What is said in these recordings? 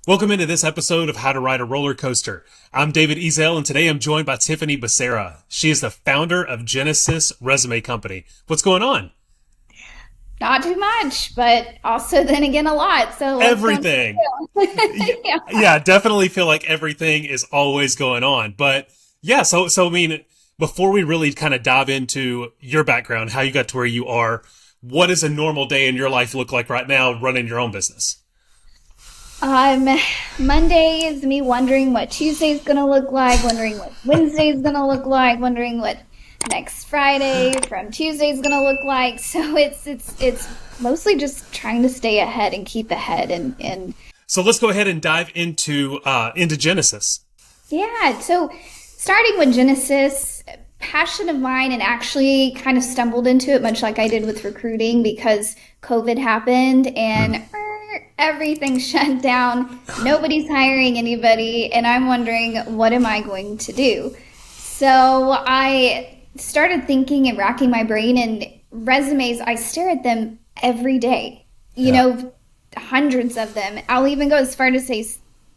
Welcome into this episode of How to Ride a Roller Coaster. I'm David Ezell, and today I'm joined by Tiffany Becerra. She is the founder of Genesis Resume Company. What's going on? Not too much, but also then again a lot. So what's going Everything. on? Yeah. Yeah, definitely feel like everything is always going on. But yeah, so I mean, before we really kind of dive into your background, how you got to where you are, what does a normal day in your life look like right now running your own business? Um, Monday is me wondering what Tuesday's gonna look like, wondering what Wednesday's gonna look like, wondering what next Friday from Tuesday's gonna look like. So it's mostly just trying to stay ahead and keep ahead and So let's go ahead and dive into Genesis. yeah. So starting with Genesis, passion of mine, and actually kind of stumbled into it, much like I did with recruiting, because COVID happened and everything shut down. Nobody's hiring anybody, and I'm wondering, what am I going to do? So I started thinking and racking my brain, and resumes, I stare at them every day. You Yeah. know, hundreds of them. I'll even go as far to say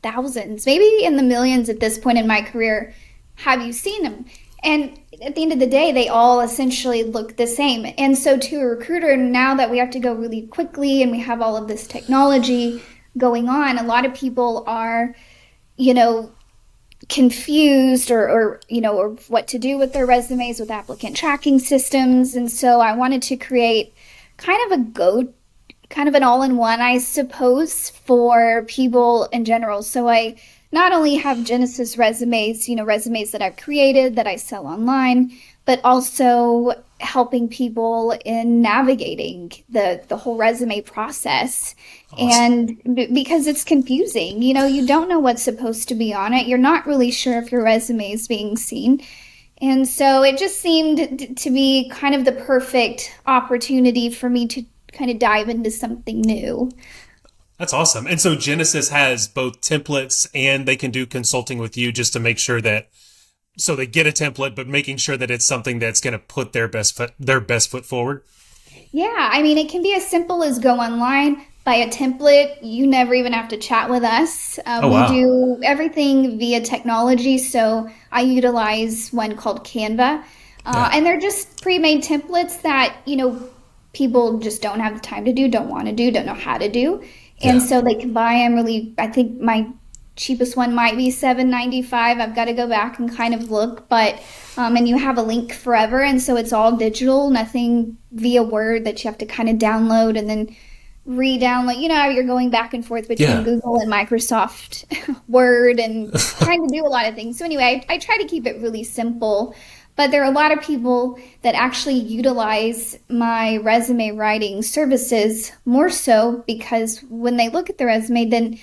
thousands, maybe in the millions at this point in my career. Have you seen them? And at the end of the day, they all essentially look the same. And so to a recruiter, now that we have to go really quickly and we have all of this technology going on, a lot of people are, you know, confused or what to do with their resumes with applicant tracking systems. And so I wanted to create kind of an all-in-one, I suppose, for people in general. So I not only have Genesis resumes, resumes that I've created that I sell online, but also helping people in navigating the whole resume process. Awesome. And because it's confusing, you don't know what's supposed to be on it. You're not really sure if your resume is being seen. And so it just seemed to be kind of the perfect opportunity for me to kind of dive into something new. That's awesome. And so Genesis has both templates and they can do consulting with you just to make sure that so they get a template, but making sure that it's something that's going to put their best foot forward. Yeah, I mean, it can be as simple as go online, buy a template. You never even have to chat with us. Oh We wow. do everything via technology. So I utilize one called Canva. Yeah. And they're just pre-made templates that, people just don't have the time to do, don't want to do, don't know how to do. And Yeah. so they can buy them really, I think my cheapest one might be 7.95. I've got to go back and kind of look, but and you have a link forever, and so it's all digital, nothing via Word that you have to kind of download and then re-download. You know how you're going back and forth between Yeah. Google and Microsoft Word and trying to do a lot of things. So anyway, I try to keep it really simple. But there are a lot of people that actually utilize my resume writing services more so because when they look at the resume, then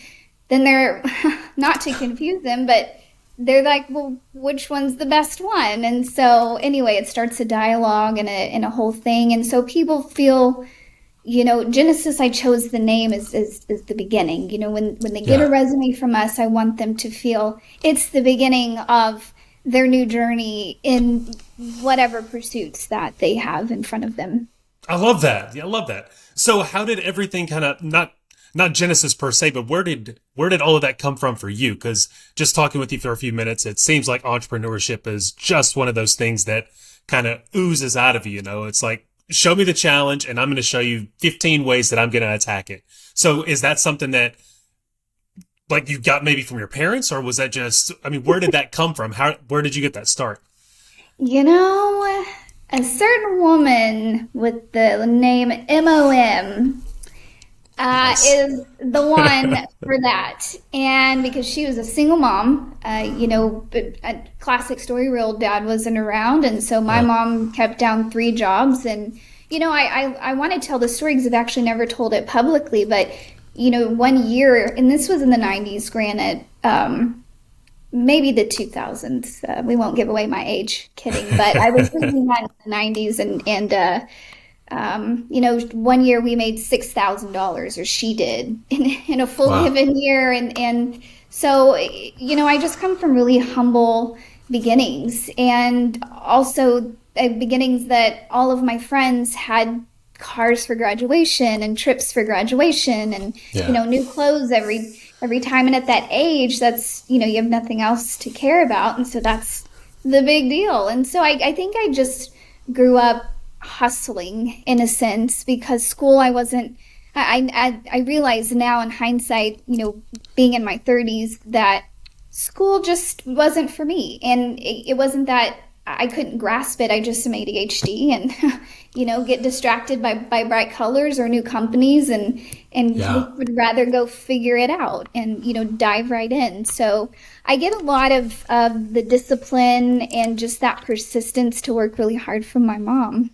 they're not to confuse them, but they're like, well, which one's the best one? And so anyway, it starts a dialogue and a whole thing. And so people feel, Genesis, I chose the name is the beginning. When they get a Yeah. resume from us, I want them to feel it's the beginning of their new journey in whatever pursuits that they have in front of them. I love that. Yeah, I love that. So how did everything kind of not Genesis per se, but where did all of that come from for you? Because just talking with you for a few minutes, it seems like entrepreneurship is just one of those things that kind of oozes out of you. You know, it's like show me the challenge, and I'm going to show you 15 ways that I'm going to attack it. So is that something that like you got maybe from your parents, or was that just? I mean, where did that come from? Where did you get that start? You know, a certain woman with the name MOM Nice. is the one for that. And because she was a single mom, but a classic story, real dad wasn't around. And so my Uh, mom kept down three jobs. And, I want to tell the story because I've actually never told it publicly. But, one year, and this was in the 90s, granted, maybe the 2000s. We won't give away my age, kidding. But I was thinking that in the 90s one year we made $6,000, or she did, in a full wow. given year, and so I just come from really humble beginnings, and also beginnings that all of my friends had cars for graduation and trips for graduation, and Yeah. new clothes every every time. And at that age, that's, you have nothing else to care about. And so that's the big deal. And so I think I just grew up hustling in a sense because school, I wasn't, I realize now in hindsight, being in my 30s, that school just wasn't for me. And it wasn't that I couldn't grasp it. I just am ADHD and, get distracted by bright colors or new companies and Yeah. would rather go figure it out and, dive right in. So I get a lot of the discipline and just that persistence to work really hard from my mom.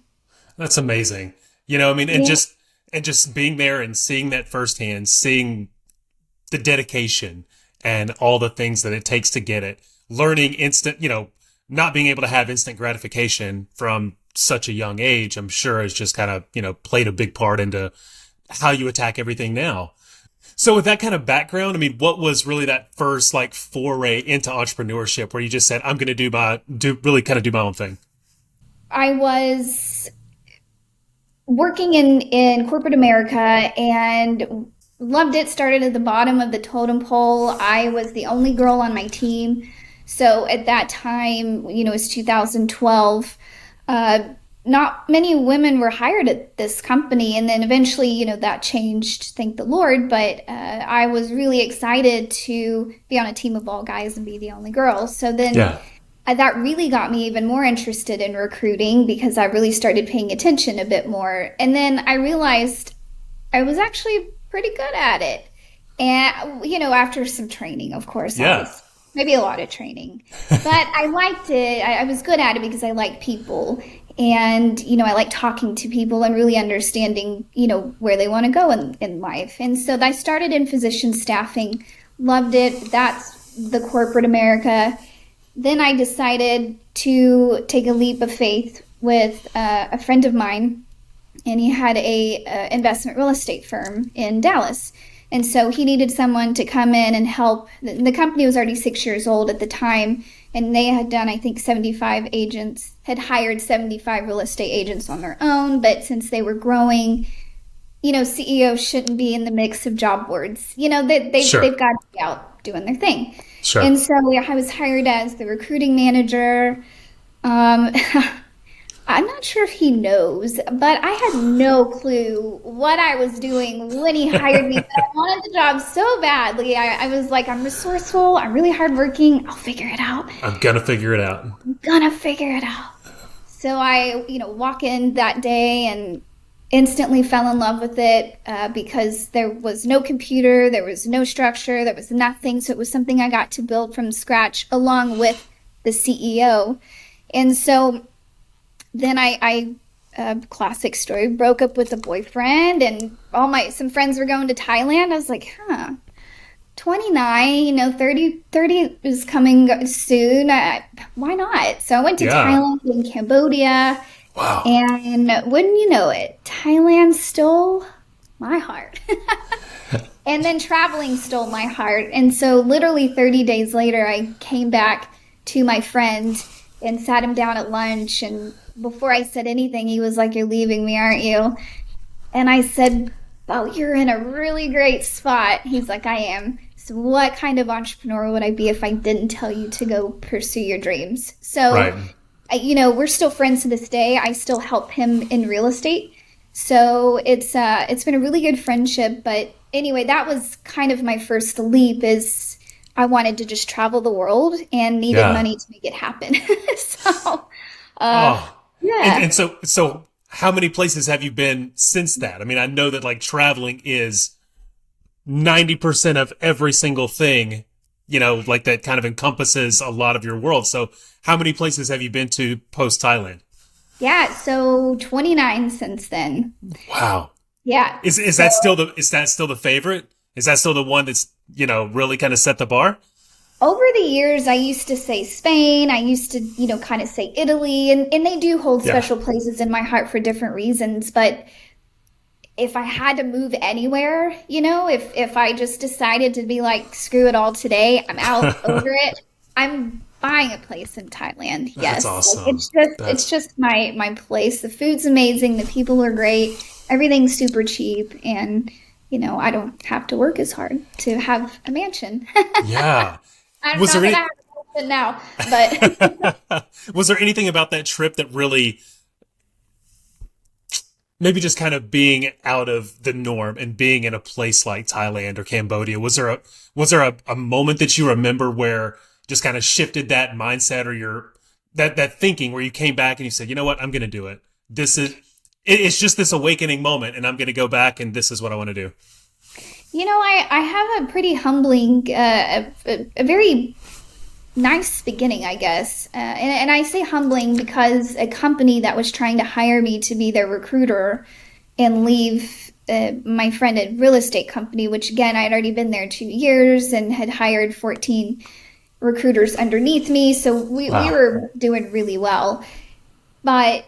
That's amazing. I mean, Yeah. and just being there and seeing that firsthand, seeing the dedication and all the things that it takes to get it, learning instant, not being able to have instant gratification from such a young age, I'm sure has just kind of, played a big part into how you attack everything now. So with that kind of background, I mean, what was really that first like foray into entrepreneurship where you just said, I'm going to really kind of do my own thing? I was working in corporate America and loved it. Started at the bottom of the totem pole. I was the only girl on my team. So at that time, it was 2012. Not many women were hired at this company. And then eventually, that changed, thank the Lord. But I was really excited to be on a team of all guys and be the only girl. So then Yeah. that really got me even more interested in recruiting because I really started paying attention a bit more. And then I realized I was actually pretty good at it. And, after some training, of course, Yeah. maybe a lot of training, but I liked it. I was good at it because I like people. And, I like talking to people and really understanding, where they want to go in life. And so I started in physician staffing, loved it. That's the corporate America. Then I decided to take a leap of faith with a friend of mine, and he had a investment real estate firm in Dallas. And so he needed someone to come in and help. The company was already 6 years old at the time, and they had done, I think, 75 agents, had hired 75 real estate agents on their own. But since they were growing, CEOs shouldn't be in the mix of job boards. Sure. They've got to be out doing their thing. Sure. And so I was hired as the recruiting manager. Um, I'm not sure if he knows, but I had no clue what I was doing when he hired me. But I wanted the job so badly. I was like, I'm resourceful. I'm really hardworking. I'll figure it out. I'm going to figure it out. I'm gonna figure it out. So I, walk in that day and instantly fell in love with it because there was no computer, there was no structure, there was nothing. So it was something I got to build from scratch along with the CEO. And so then I classic story, broke up with a boyfriend and some friends were going to Thailand. I was like, 29, 30 is coming soon. Why not? So I went to Yeah. Thailand and Cambodia. Wow. And wouldn't you know it, Thailand stole my heart. And then traveling stole my heart. And so literally 30 days later, I came back to my friend and sat him down at lunch. And before I said anything, he was like, "You're leaving me, aren't you?" And I said, "Oh, you're in a really great spot." He's like, "I am." So what kind of entrepreneur would I be if I didn't tell you to go pursue your dreams? So Right. we're still friends to this day. I still help him in real estate. So it's been a really good friendship. But anyway, that was kind of my first leap is I wanted to just travel the world and needed Yeah. money to make it happen. So, Oh. yeah. And so how many places have you been since that? I mean, I know that like traveling is 90% of every single thing, like that kind of encompasses a lot of your world. So how many places have you been to post Thailand? Yeah, so 29 since then. Wow. Yeah. Is that still the favorite? Is that still the one that's, really kind of set the bar? Over the years, I used to say Spain. I used to, kind of say Italy, and they do hold Yeah. special places in my heart for different reasons. But if I had to move anywhere, if I just decided to be like, screw it all today, I'm out over it, I'm buying a place in Thailand. That's Yes. Like, awesome. it's just my place. The food's amazing, the people are great, everything's super cheap, and I don't have to work as hard to have a mansion. Yeah. I'm Was not there that I any have a mansion now, but was there anything about that trip that really maybe just kind of being out of the norm and being in a place like Thailand or Cambodia? Was there a moment that you remember where just kind of shifted that mindset or your that thinking where you came back and you said, you know what, I'm gonna do it. It's just this awakening moment and I'm gonna go back and this is what I want to do. I have a pretty humbling, a very nice beginning, I guess. And I say humbling because a company that was trying to hire me to be their recruiter and leave my friend a real estate company, which again, I had already been there 2 years and had hired 14 recruiters underneath me. So we Wow. were doing really well. But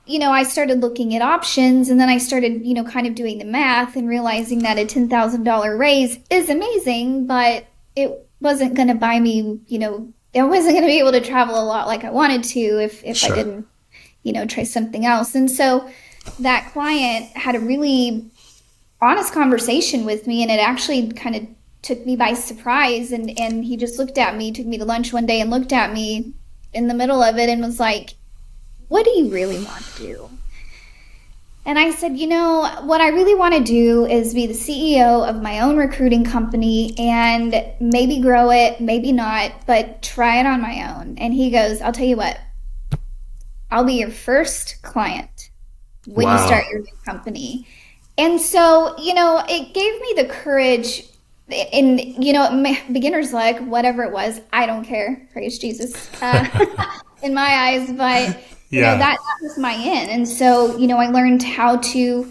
I started looking at options and then I started, kind of doing the math and realizing that a $10,000 raise is amazing, but it wasn't going to buy me, I wasn't going to be able to travel a lot like I wanted to if I Sure. didn't, try something else. And so that client had a really honest conversation with me and it actually kind of took me by surprise. And he just looked at me, took me to lunch one day and looked at me in the middle of it and was like, what do you really want to do? And I said, what I really want to do is be the CEO of my own recruiting company and maybe grow it, maybe not, but try it on my own. And he goes, I'll tell you what, I'll be your first client when you start Wow. your new company. And so, it gave me the courage and, beginner's luck, whatever it was, I don't care. Praise Jesus. In my eyes, but Yeah. that was my in. And so, I learned how to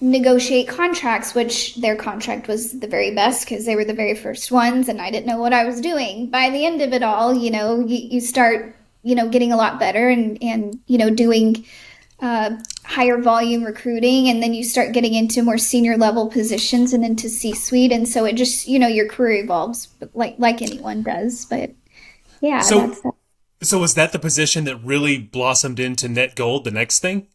negotiate contracts, which their contract was the very best because they were the very first ones and I didn't know what I was doing. By the end of it all, you start, getting a lot better and doing higher volume recruiting and then you start getting into more senior level positions and into C-suite. And so it just, your career evolves like anyone does. But yeah, So that's that. so was that the position that really blossomed into Net Gold, the next thing?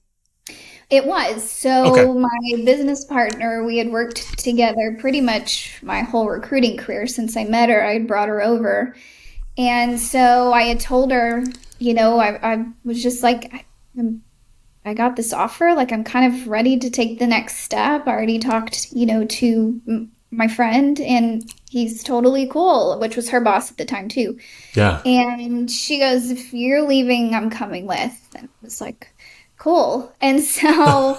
It was. Okay. So my business partner, we had worked together pretty much my whole recruiting career since I met her. I had brought her over. And so I had told her, I was just like, I got this offer. Like, I'm kind of ready to take the next step. I already talked, to my friend, and he's totally cool, which was her boss at the time, too. Yeah. And she goes, if you're leaving, I'm coming with. And I was like, cool. And so,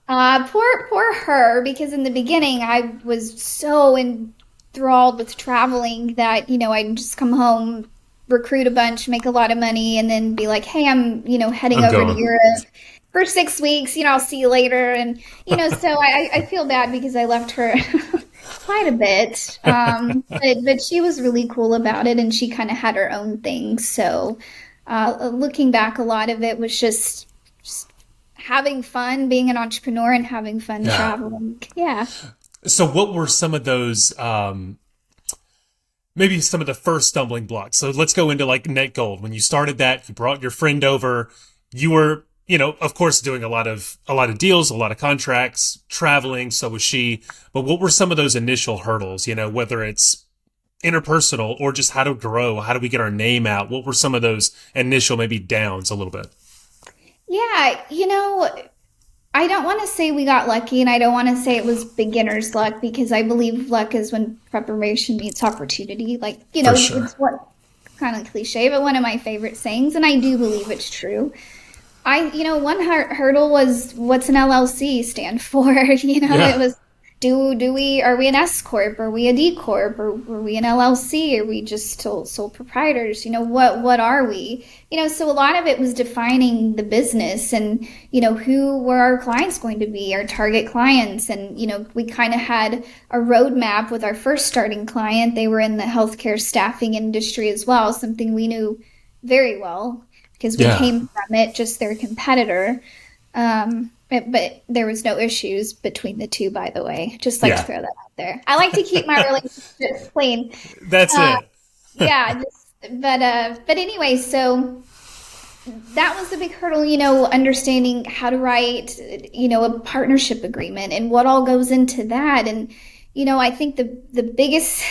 poor her, because in the beginning I was so enthralled with traveling that, I'd just come home, recruit a bunch, make a lot of money, and then be like, hey, I'm, heading I'm over to going. Europe for 6 weeks, I'll see you later. And, so I feel bad because I left her quite a bit. But she was really cool about it and she kind of had her own thing. So, looking back, a lot of it was just having fun, being an entrepreneur and having fun Yeah. traveling. Yeah. So what were some of those maybe some of the first stumbling blocks? So let's go into like Net Gold. When you started that, you brought your friend over, you were, of course doing a lot of deals, a lot of contracts, traveling, so was she. But what were some of those initial hurdles, whether it's interpersonal or just how to grow, how do we get our name out? What were some of those initial maybe downs a little bit? Yeah. I don't want to say we got lucky and I don't want to say it was beginner's luck because I believe luck is when preparation meets opportunity. Like, For sure. it's what kind of cliche, but one of my favorite sayings, and I do believe it's true. One hurdle was what's an LLC stand for? It Yeah. was are we an S corp? Are we a D corp? Or are we an LLC? Are we just sole proprietors? What are we? So a lot of it was defining the business and who were our clients going to be, our target clients, and we kind of had a roadmap with our first starting client. They were in the healthcare staffing industry as well, something we knew very well because we Yeah. came from it, just their competitor. But there was no issues between the two, by the way. Just like to Yeah. throw that out there. I like to keep my relationships clean. That's Uh, it. yeah, but anyway, so that was a big hurdle, understanding how to write, a partnership agreement and what all goes into that. And, I think the biggest,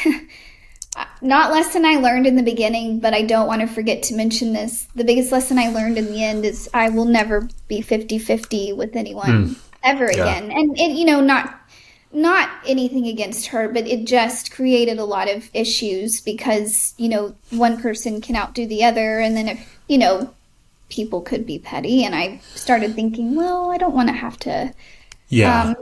not lesson I learned in the beginning, but I don't want to forget to mention this. The biggest lesson I learned in the end is I will never be 50-50 with anyone ever Yeah. again. And not anything against her, but it just created a lot of issues because, one person can outdo the other. And then if, people could be petty. And I started thinking, well, I don't want to have to, Yeah.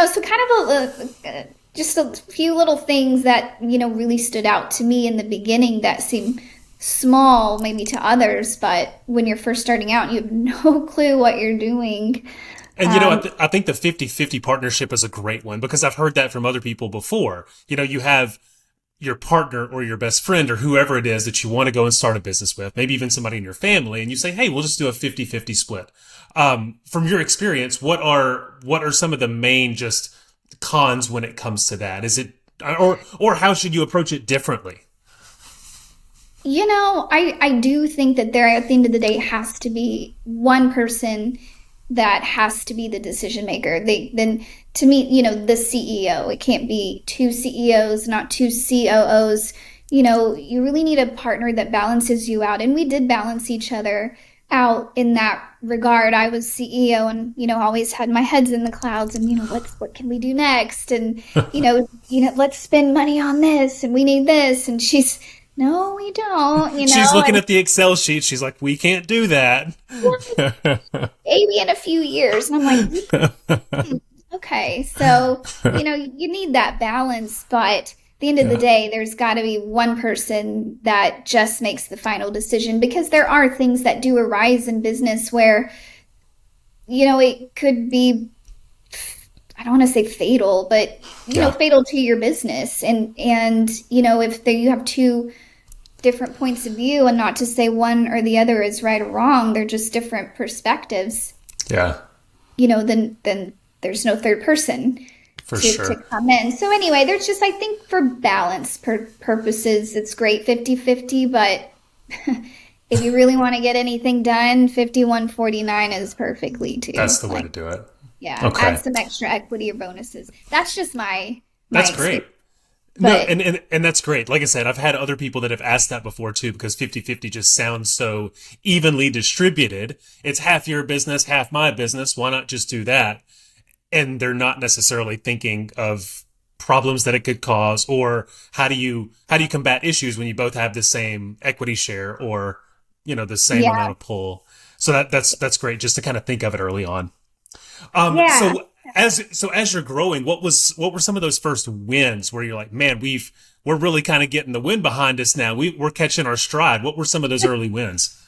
so kind of just a few little things that, really stood out to me in the beginning that seem small maybe to others, but when you're first starting out, you have no clue what you're doing. And Um, I think the 50-50 partnership is a great one because I've heard that from other people before. You have your partner or your best friend or whoever it is that you want to go and start a business with, maybe even somebody in your family, and you say, hey, we'll just do a 50-50 split. From your experience, what are some of the main just cons when it comes to that? Is it, or how should you approach it differently? I do think that there at the end of the day has to be one person that has to be the decision maker. Then to me, the CEO. It can't be two CEOs, not two COOs. You really need a partner that balances you out. And we did balance each other out in that regard. I was CEO and, always had my heads in the clouds and, what can we do next? And, let's spend money on this and we need this. And she's, no, we don't, She's looking and at the Excel sheet. She's like, we can't do that. maybe in a few years. And I'm like, okay, so, you need that balance, but at the end of the Yeah. day, there's got to be one person that just makes the final decision because there are things that do arise in business where, it could be, I don't want to say fatal, but, Yeah. fatal to your business. And if you have two different points of view, and not to say one or the other is right or wrong, they're just different perspectives, Yeah. then there's no third person For to sure. come in. So anyway, there's just, I think for balance purposes, it's great 50-50, but if you really want to get anything done, 51-49 is perfectly too. That's the way Like, to do it. yeah, add Okay. some extra equity or bonuses. That's just my That's great. experience. No, But and that's great. Like I said, I've had other people that have asked that before too, because 50-50 just sounds so evenly distributed. It's half your business, half my business. Why not just do that? And they're not necessarily thinking of problems that it could cause or how do you combat issues when you both have the same equity share or, the same yeah, amount of pull. So that's great just to kind of think of it early on. yeah. So as you're growing, what were some of those first wins where you're like, man, we're really kind of getting the wind behind us now. We're catching our stride. What were some of those early wins?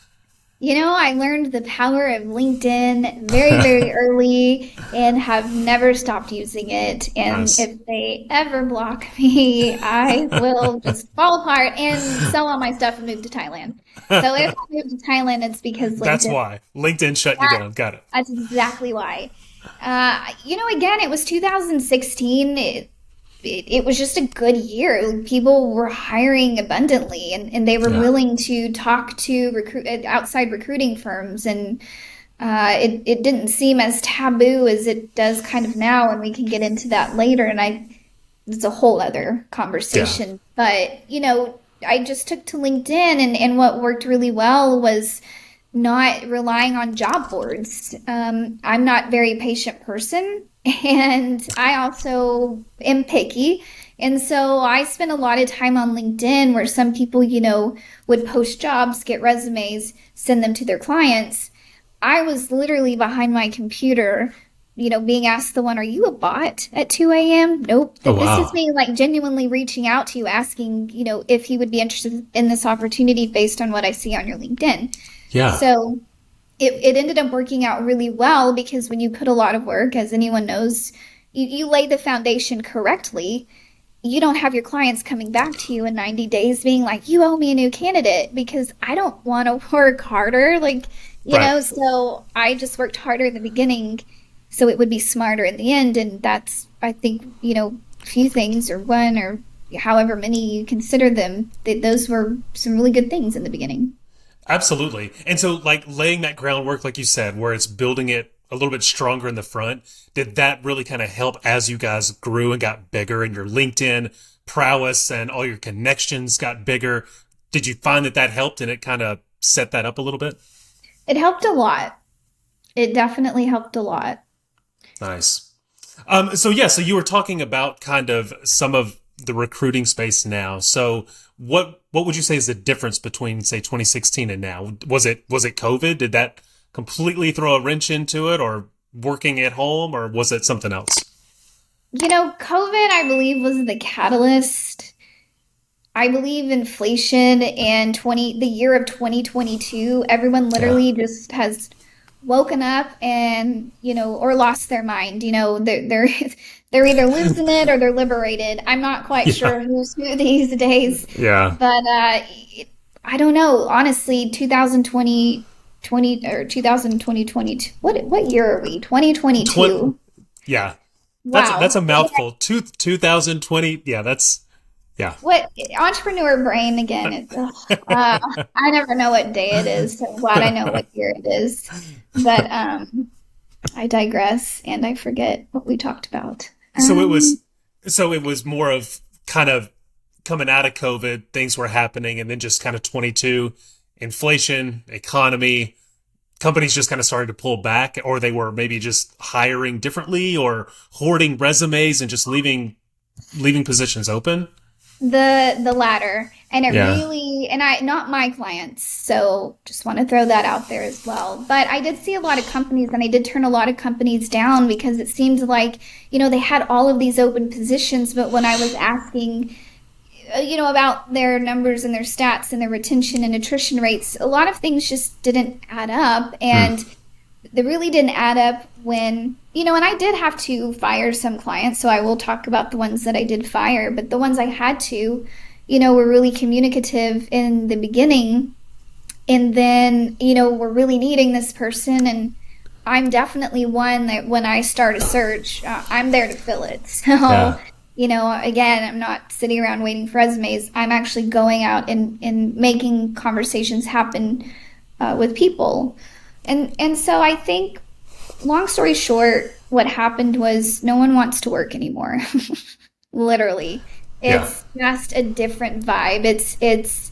I learned the power of LinkedIn very, very early and have never stopped using it. And Nice. if they ever block me, I will just fall apart and sell all my stuff and move to Thailand. So if I move to Thailand, it's because That's LinkedIn. why LinkedIn shut you That, down. Got it. that's exactly why. Again, it was 2016. It was just a good year. People were hiring abundantly and they were Yeah. willing to talk to outside recruiting firms. And it didn't seem as taboo as it does kind of now. And we can get into that later. And it's a whole other Yeah. conversation. But, I just took to LinkedIn and what worked really well was not relying on job boards. I'm not a very patient person, and I also am picky. And so I spent a lot of time on LinkedIn where some people, would post jobs, get resumes, send them to their clients. I was literally behind my computer, being asked the one, are you a bot at 2 a.m.? Nope. Oh This is wow. me like genuinely reaching out to you, asking, if he would be interested in this opportunity based on what I see on your LinkedIn. Yeah. So it ended up working out really well because when you put a lot of work, as anyone knows, you lay the foundation correctly. You don't have your clients coming back to you in 90 days being like, you owe me a new candidate because I don't want to work harder. Like, Right. so I just worked harder in the beginning so it would be smarter in the end. And that's, I think, a few things or one or however many you consider them, that those were some really good things in the beginning. Absolutely. And so, like, laying that groundwork, like you said, where it's building it a little bit stronger in the front, did that really kind of help as you guys grew and got bigger and your LinkedIn prowess and all your connections got bigger? Did you find that that helped and it kind of set that up a little bit? It helped a lot. It definitely helped a lot. Nice. So yeah, so you were talking about kind of some of the recruiting space now. So what would you say is the difference between say 2016 and now? Was it COVID? Did that completely throw a wrench into it, or working at home, or was it something else? COVID, I believe, was the catalyst. I believe inflation and the year of 2022, everyone Yeah. literally just has woken up and, or lost their mind. They're they're either losing it or they're liberated. I'm not quite Yeah. sure who's who these days, Yeah. but I don't know. Honestly, 2020 or 2022. What year are we? Tw- 2022. yeah. That's Wow. a mouthful. 2020. Yeah, that's yeah. What entrepreneur brain again? I never know what day it is, so I'm glad I know what year it is. But I digress and I forget what we talked about. So it was more of kind of coming out of COVID, things were happening, and then just kind of 22, inflation, economy, companies just kind of started to pull back, or they were maybe just hiring differently or hoarding resumes and just leaving positions open. the latter, and it Yeah. really, and I not my clients, so just want to throw that out there as well. But I did see a lot of companies, and I did turn a lot of companies down because it seemed like they had all of these open positions, but when I was asking about their numbers and their stats and their retention and attrition rates, a lot of things just didn't add up. Hmm. And they really didn't add up and I did have to fire some clients. So I will talk about the ones that I did fire, but the ones I had to, were really communicative in the beginning. And then, we're really needing this person. And I'm definitely one that when I start a search, I'm there to fill it. So, Yeah. again, I'm not sitting around waiting for resumes. I'm actually going out and making conversations happen with people. And so I think, long story short, what happened was no one wants to work anymore. Literally. Yeah. It's just a different vibe. It's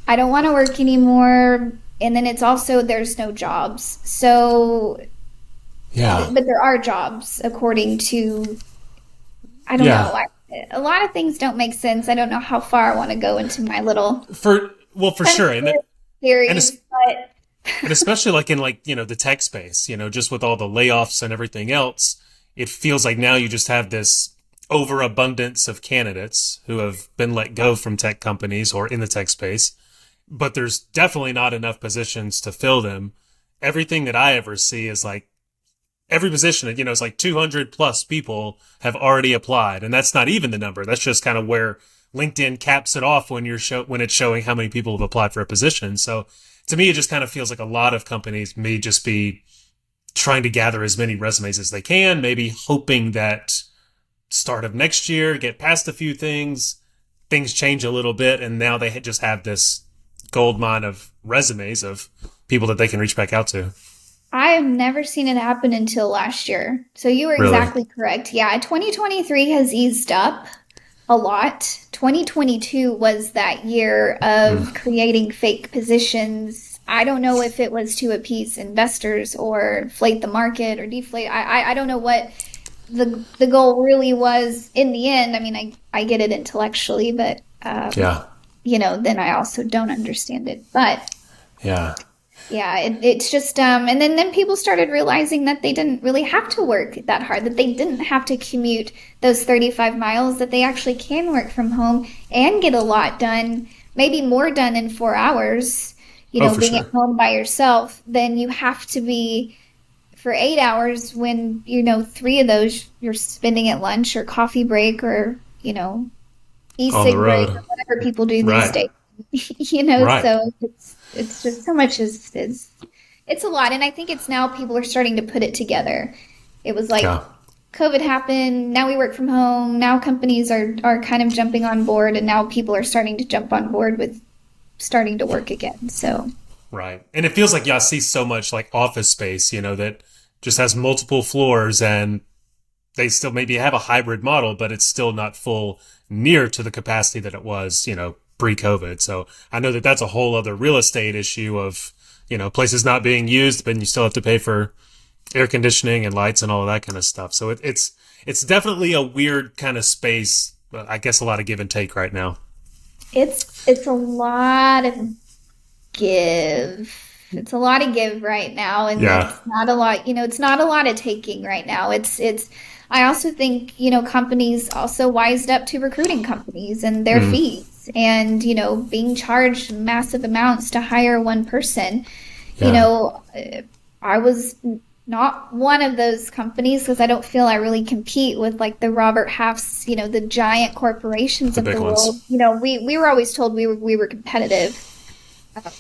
I don't want to work anymore. And then it's also there's no jobs. So, Yeah. but there are jobs according to, I don't know. Yeah. A lot of things don't make sense. I don't know how far I want to go into my little For sure. And theories, but and especially like in like, the tech space, just with all the layoffs and everything else, it feels like now you just have this overabundance of candidates who have been let go from tech companies or in the tech space, but there's definitely not enough positions to fill them. Everything that I ever see is like every position, it's like 200 plus people have already applied. And that's not even the number. That's just kind of where LinkedIn caps it off when when it's showing how many people have applied for a position. So to me, it just kind of feels like a lot of companies may just be trying to gather as many resumes as they can, maybe hoping that start of next year, get past a few things change a little bit, and now they just have this gold mine of resumes of people that they can reach back out to. I have never seen it happen until last year. So you were Really? exactly correct. Yeah, 2023 has eased up a lot. 2022 was that year Mm. of creating fake positions. I don't know if it was to appease investors or inflate the market or deflate. I don't know what the goal really was in the end. I mean, I get it intellectually, but Yeah. then I also don't understand it. But Yeah. yeah, it's just and then people started realizing that they didn't really have to work that hard, that they didn't have to commute those 35 miles, that they actually can work from home and get a lot done, maybe more done in 4 hours, Oh, for being at sure. home by yourself, than you have to be for 8 hours when, three of those you're spending at lunch or coffee break or, On the e-cig break or road. whatever people do these Right. days. Right. So it's just so much is it's a lot, and I think it's now people are starting to put it together. It was like Yeah. COVID happened, now we work from home, now companies are kind of jumping on board, and now people are starting to jump on board with starting to work again. So Right. And it feels like y'all see so much like office space, that just has multiple floors and they still maybe have a hybrid model, but it's still not full near to the capacity that it was, pre-COVID. So I know that that's a whole other real estate issue of, places not being used, but you still have to pay for air conditioning and lights and all of that kind of stuff. So it's definitely a weird kind of space. I guess a lot of give and take right now. It's a lot of give. It's a lot of give right now, and Yeah. it's not a lot, it's not a lot of taking right now. It's I also think, companies also wised up to recruiting companies and their Mm, fees and, being charged massive amounts to hire one person. You yeah. know, I was not one of those companies because I don't feel I really compete with like the Robert Halfs, the giant corporations The of big the world. ones. We were always told we were competitive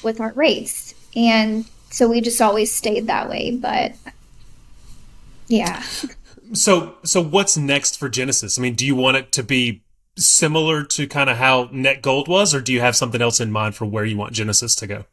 with our rates. And so we just always stayed that way. But yeah. So what's next for Genesis? I mean, do you want it to be similar to kind of how Net Gold was, or do you have something else in mind for where you want Genesis to go?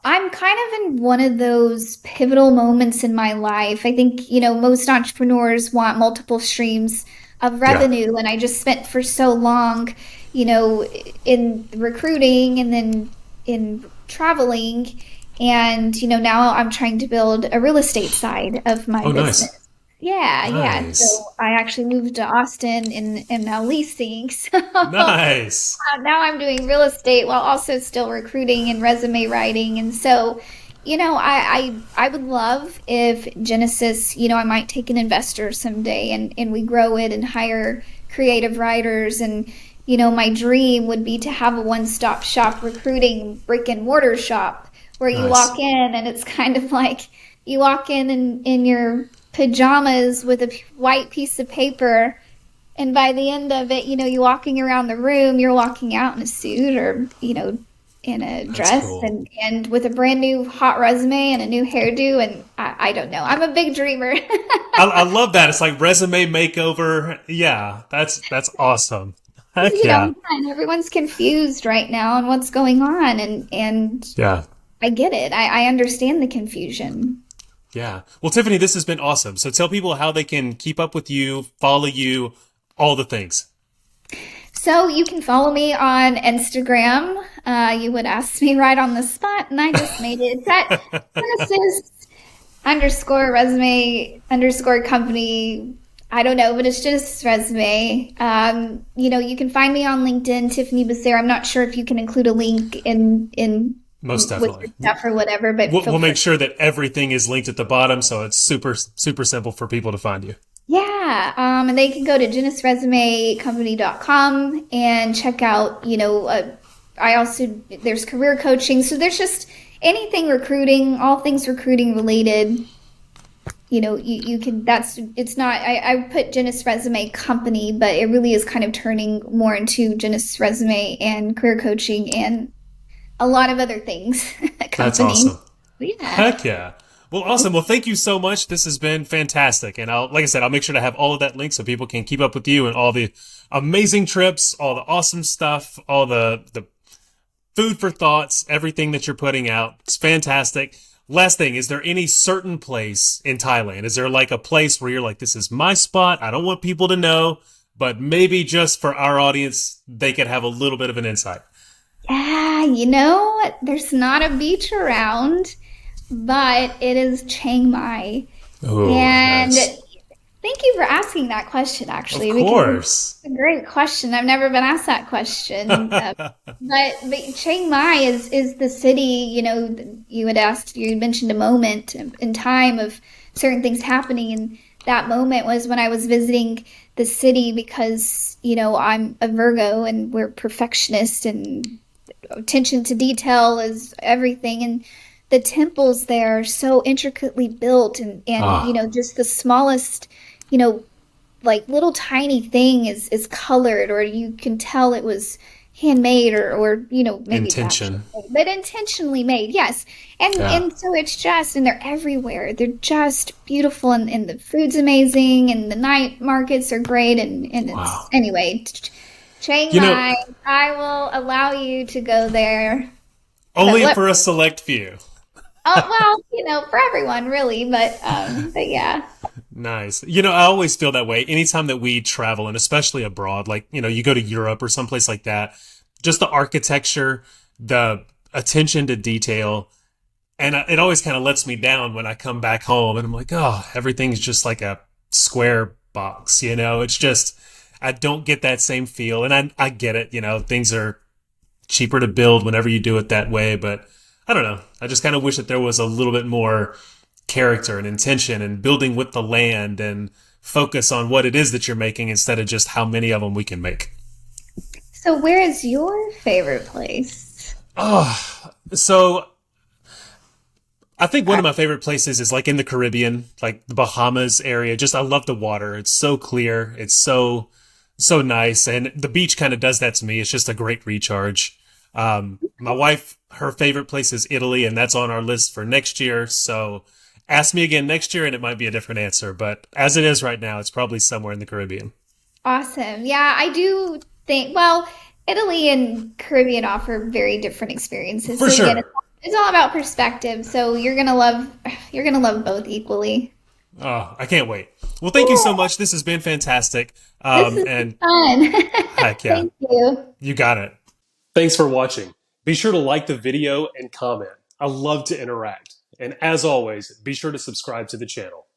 I'm kind of in one of those pivotal moments in my life. I think, most entrepreneurs want multiple streams of Yeah. revenue. And I just spent for so long, you know, in recruiting and then in traveling. And, now I'm trying to build a real estate side of my Oh, nice. business. Yeah, yeah. So Nice. I actually moved to Austin and am now leasing. So Nice. now I'm doing real estate while also still recruiting and resume writing. And so, I would love if Genesis, I might take an investor someday and we grow it and hire creative writers. And, my dream would be to have a one-stop shop recruiting brick and mortar shop where you Nice. walk in and it's kind of like you walk in your pajamas with a white piece of paper, and by the end of it, you're walking around the room, you're walking out in a suit or, in a That's dress cool. and with a brand new hot resume and a new hairdo. And I don't know. I'm a big dreamer. I love that. It's like resume makeover. Yeah, that's awesome. Heck yeah. Again, everyone's confused right now on what's going on. And Yeah. I get it. I understand the confusion. Yeah. Well, Tiffany, this has been awesome. So tell people how they can keep up with you, follow you, all the things. So you can follow me on Instagram. You would ask me right on the spot, and I just made it. It's at Genesis underscore resume underscore company. I don't know, but it's just resume. You can find me on LinkedIn, Tiffany Becerra. I'm not sure if you can include a link in Most with your definitely. stuff or whatever, but We'll, feel we'll free. make sure that everything is linked at the bottom, so it's super, super simple for people to find you. Yeah, and they can go to genisresumecompany.com and check out, I also, there's career coaching. So there's just anything recruiting, all things recruiting related. You can, it's not, I put Genis Resume Company, but it really is kind of turning more into Genis Resume and career coaching and a lot of other things, That's company. awesome. Yeah. Heck yeah. Well, awesome. Well, thank you so much. This has been fantastic. And like I said, I'll make sure to have all of that linked so people can keep up with you and all the amazing trips, all the awesome stuff, all the food for thoughts, everything that you're putting out. It's fantastic. Last thing, is there any certain place in Thailand? Is there like a place where you're like, this is my spot? I don't want people to know, but maybe just for our audience, they could have a little bit of an insight. Yeah, there's not a beach around, but it is Chiang Mai. Oh, And nice. thank you for asking that question, Of actually, because course. it's a great question. I've never been asked that question. But Chiang Mai is the city, you had mentioned a moment in time of certain things happening. And that moment was when I was visiting the city because, I'm a Virgo and we're perfectionists and attention to detail is everything. And the temples there are so intricately built and Ah, just the smallest, you know, like little tiny thing is colored or you can tell it was handmade or maybe not intention. handmade, but intentionally made, yes. and Yeah. and so it's just, and they're everywhere, they're just beautiful, and the food's amazing and the night markets are great, and it's Wow. anyway. Chiang You know, Mai, I will allow you to go there. But Only what? for a select few. Oh, well, for everyone really, but yeah. Nice. I always feel that way anytime that we travel, and especially abroad, like, you go to Europe or someplace like that, just the architecture, the attention to detail, and it always kind of lets me down when I come back home and I'm like, oh, everything's just like a square box, It's just, I don't get that same feel. And I get it, things are cheaper to build whenever you do it that way, but I don't know. I just kind of wish that there was a little bit more character and intention and building with the land and focus on what it is that you're making instead of just how many of them we can make. So where is your favorite place? Oh, so I think one I, of my favorite places is like in the Caribbean, like the Bahamas area. Just I love the water. It's so clear. It's so nice, and the beach kind of does that to me. It's just a great recharge. My wife, her favorite place is Italy, and that's on our list for next year. So ask me again next year, and it might be a different answer. But as it is right now, it's probably somewhere in the Caribbean. awesome. Yeah, I do think, well, Italy and Caribbean offer very different experiences. For So again, sure. it's all about perspective. So you're gonna love both equally. Oh, I can't wait. Well, thank you so Cool. much. This has been fantastic. This is And fun. heck yeah, Thank you. you got it. Thanks for watching. Be sure to like the video and comment. I love to interact. And as always, be sure to subscribe to the channel.